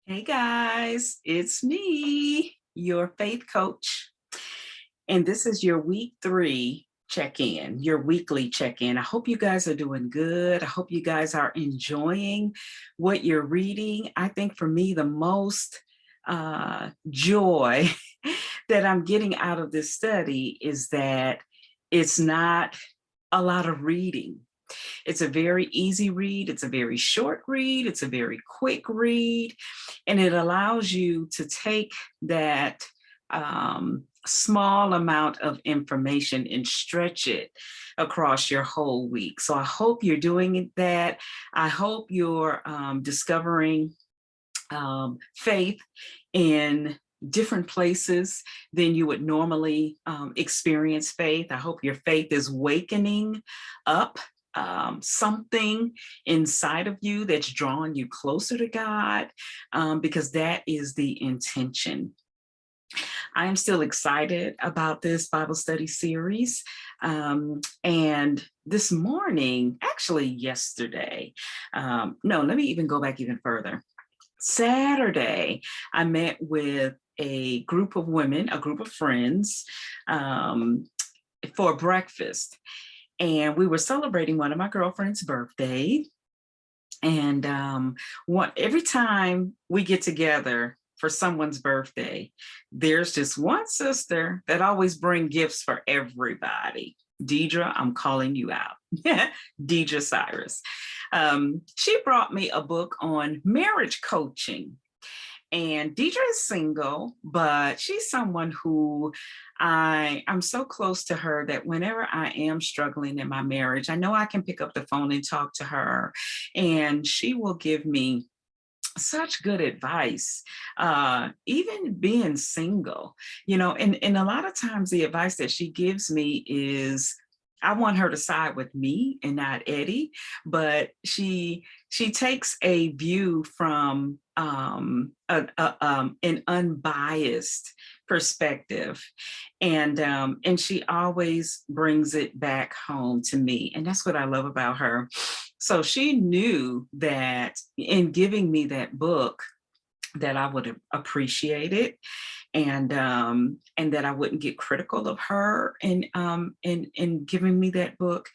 Hey guys, it's me, your faith coach. And this is your week 3 check in, your weekly check in. I hope you guys are doing good. I hope you guys are enjoying what you're reading. I think for me, the most joy that I'm getting out of this study is that it's not a lot of reading. It's a very easy read. It's a very short read. It's a very quick read. And it allows you to take that small amount of information and stretch it across your whole week. So I hope you're doing that. I hope you're discovering faith in different places than you would normally experience faith. I hope your faith is wakening up something inside of you that's drawing you closer to God, because that is the intention. I am still excited about this Bible study series. And this morning, actually yesterday, no, let me even go back even further. Saturday, I met with a group of women, a group of friends, for breakfast. And we were celebrating one of my girlfriend's birthday. And every time we get together for someone's birthday, there's just one sister that always bring gifts for everybody. Deidre, I'm calling you out. Deidre Cyrus. She brought me a book on marriage coaching. And Deidre is single, but she's someone who I'm so close to her that whenever I am struggling in my marriage, I know I can pick up the phone and talk to her, and she will give me such good advice, even being single, and a lot of times the advice that she gives me is, I want her to side with me and not Eddie, but she takes a view from an unbiased perspective, and she always brings it back home to me, and that's what I love about her. So she knew that in giving me that book, that I would appreciate it, and that I wouldn't get critical of her in giving me that book.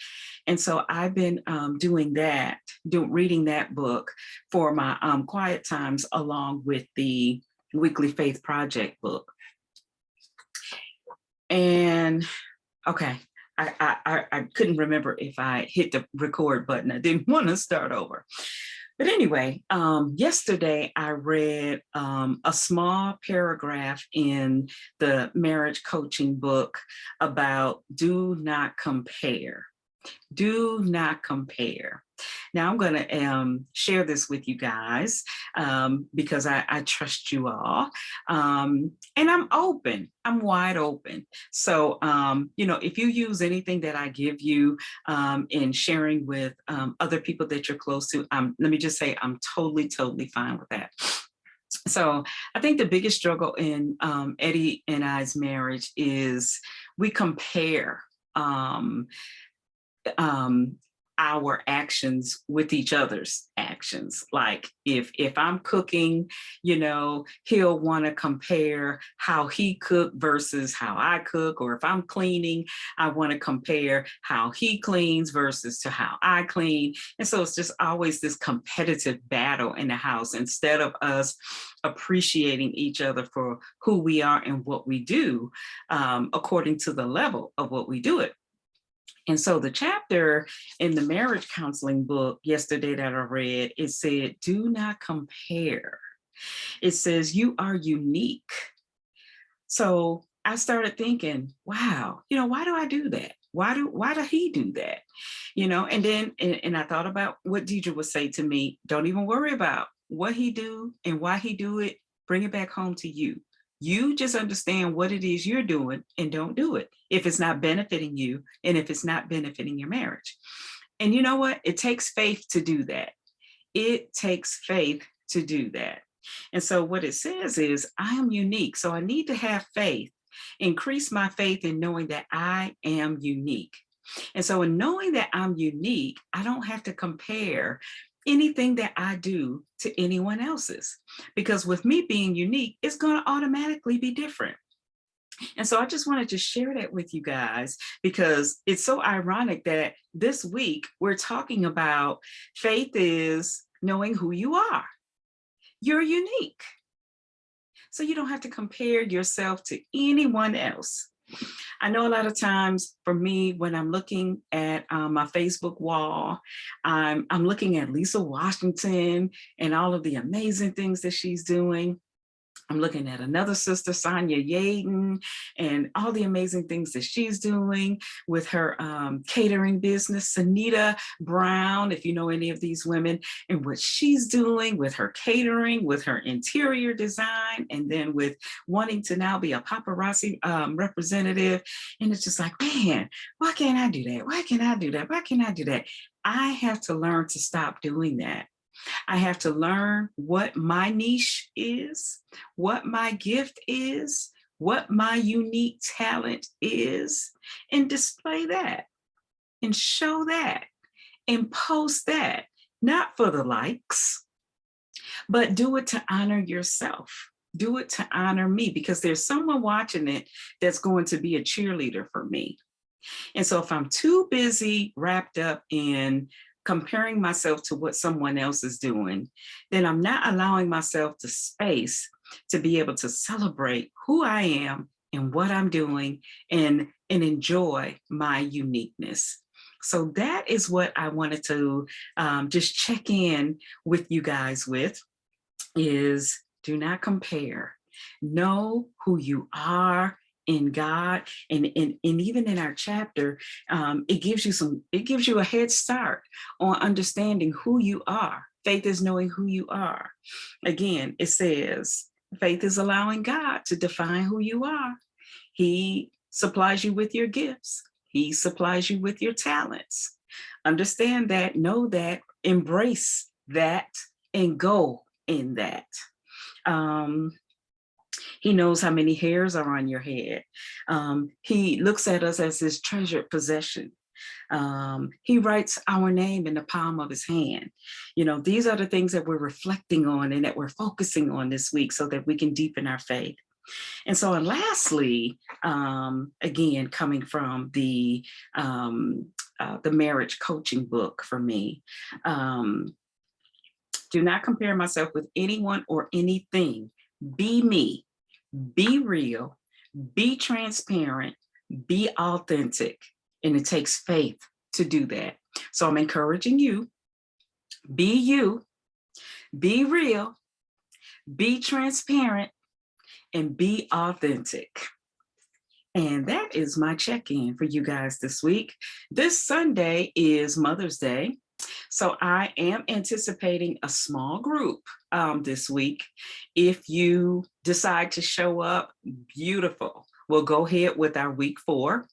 And so I've been reading that book for my quiet times, along with the Weekly Faith Project book. And okay, I couldn't remember if I hit the record button. I didn't want to start over. But anyway, yesterday I read a small paragraph in the marriage coaching book about do not compare. Do not compare. Now I'm going to share this with you guys, because I trust you all, and I'm open. I'm wide open. So if you use anything that I give you in sharing with other people that you're close to, let me just say I'm totally fine with that. So I think the biggest struggle in Eddie and I's marriage is we compare our actions with each other's actions. Like if I'm cooking, he'll want to compare how he cooked versus how I cook. Or if I'm cleaning, I want to compare how he cleans versus to how I clean. And so it's just always this competitive battle in the house, instead of us appreciating each other for who we are and what we do, according to the level of what we do it. And so the chapter in the marriage counseling book yesterday that I read, it said, do not compare. It says, you are unique. So I started thinking, wow, why do I do that? Why do he do that? And then, and I thought about what Deidre would say to me, don't even worry about what he do and why he do it. Bring it back home to you. You just understand what it is you're doing and don't do it if it's not benefiting you and if it's not benefiting your marriage. And you know what? It takes faith to do that. It takes faith to do that. And so what it says is, I am unique. So I need to have faith, increase my faith in knowing that I am unique. And so in knowing that I'm unique, I don't have to compare anything that I do to anyone else's. Because with me being unique, it's going to automatically be different. And so I just wanted to share that with you guys because it's so ironic that this week we're talking about faith is knowing who you are. You're unique. So you don't have to compare yourself to anyone else. I know a lot of times for me, when I'm looking at my Facebook wall, I'm looking at Lisa Washington and all of the amazing things that she's doing. I'm looking at another sister, Sonia Yaden, and all the amazing things that she's doing with her catering business. Sunita Brown, if you know any of these women, and what she's doing with her catering, with her interior design, and then with wanting to now be a paparazzi representative. And it's just like, man, why can't I do that? Why can't I do that? Why can't I do that? I have to learn to stop doing that. I have to learn what my niche is, what my gift is, what my unique talent is, and display that and show that and post that, not for the likes, but do it to honor yourself. Do it to honor me because there's someone watching it that's going to be a cheerleader for me. And so if I'm too busy wrapped up in comparing myself to what someone else is doing, then I'm not allowing myself the space to be able to celebrate who I am and what I'm doing and enjoy my uniqueness. So that is what I wanted to just check in with you guys with is do not compare. Know who you are in God, and even in our chapter, it gives you a head start on understanding who you are. Faith is knowing who you are. Again, it says faith is allowing God to define who you are. He supplies you with your gifts. He supplies you with your talents. Understand that, know that, embrace that, and go in that. He knows how many hairs are on your head. He looks at us as his treasured possession. He writes our name in the palm of his hand. You know, these are the things that we're reflecting on and that we're focusing on this week so that we can deepen our faith. And so, and lastly, again, coming from the marriage coaching book for me, do not compare myself with anyone or anything. Be me. Be real, be transparent, be authentic, and it takes faith to do that. So I'm encouraging you, be real, be transparent, and be authentic. And that is my check-in for you guys this week. This Sunday is Mother's Day. So I am anticipating a small group this week. If you decide to show up, beautiful. We'll go ahead with our week 4.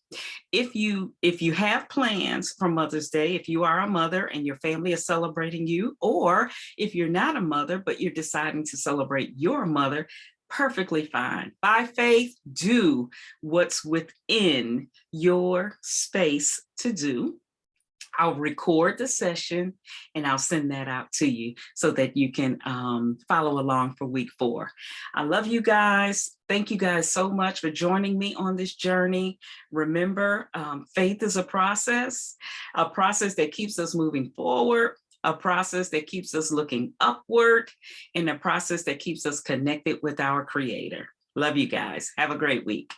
If you have plans for Mother's Day, if you are a mother and your family is celebrating you, or if you're not a mother, but you're deciding to celebrate your mother, perfectly fine. By faith, do what's within your space to do. I'll record the session and I'll send that out to you so that you can follow along for week 4. I love you guys. Thank you guys so much for joining me on this journey. Remember, faith is a process that keeps us moving forward, a process that keeps us looking upward, and a process that keeps us connected with our Creator. Love you guys. Have a great week.